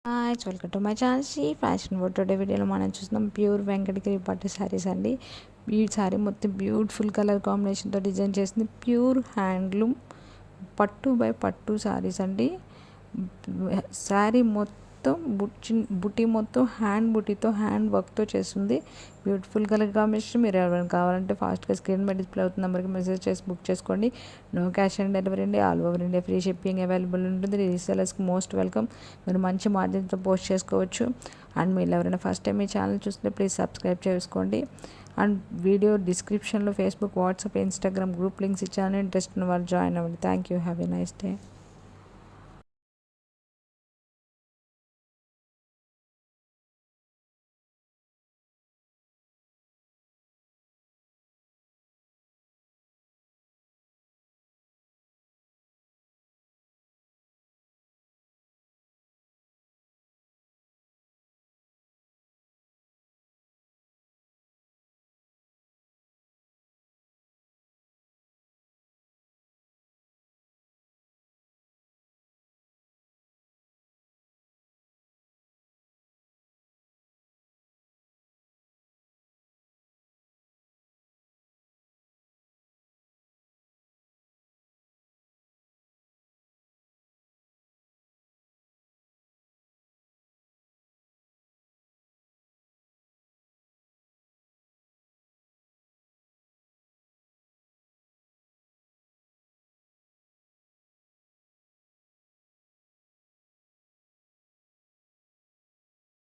Hi welcome to my channel Sri fashion world. Today వీడియోలో మనం చూస్తున్నాం ప్యూర్ వెంకటగిరి పట్టు శారీస్ అండి. ఈ శారీ మొత్తం బ్యూటిఫుల్ కలర్ కాంబినేషన్తో డిజైన్ చేసింది. ప్యూర్ హ్యాండ్లూమ్ పట్టు బై పట్టు శారీస్ అండి. శారీ మొత్తం బుటీ మొత్తం హ్యాండ్ బుటీతో హ్యాండ్ వర్క్తో చేస్తుంది. Beautiful colour combination. మీరు ఎవరైనా కావాలంటే ఫాస్ట్గా స్క్రీన్ మీద డిస్ప్లే అవుతున్న నెంబర్కి మెసేజ్ చేసి బుక్ చేసుకోండి. నో క్యాష్ ఆన్ డెలివరీ అండి. All over India free shipping available ఉంటుంది. రీసెలర్స్కి మోస్ట్ వెల్కమ్. మీరు మంచి మార్జిన్తో పోస్ట్ చేసుకోవచ్చు. అండ్ మీరు ఎవరైనా ఫస్ట్ టైం మీ ఛానల్ చూస్తే ప్లీజ్ సబ్స్క్రైబ్ చేసుకోండి. అండ్ వీడియో డిస్క్రిప్షన్లో Facebook, WhatsApp, Instagram group links ఇచ్చాను. ఇంట్రెస్ట్ ఉన్న వాళ్ళు జాయిన్ అవ్వండి. Thank you. Have a nice day.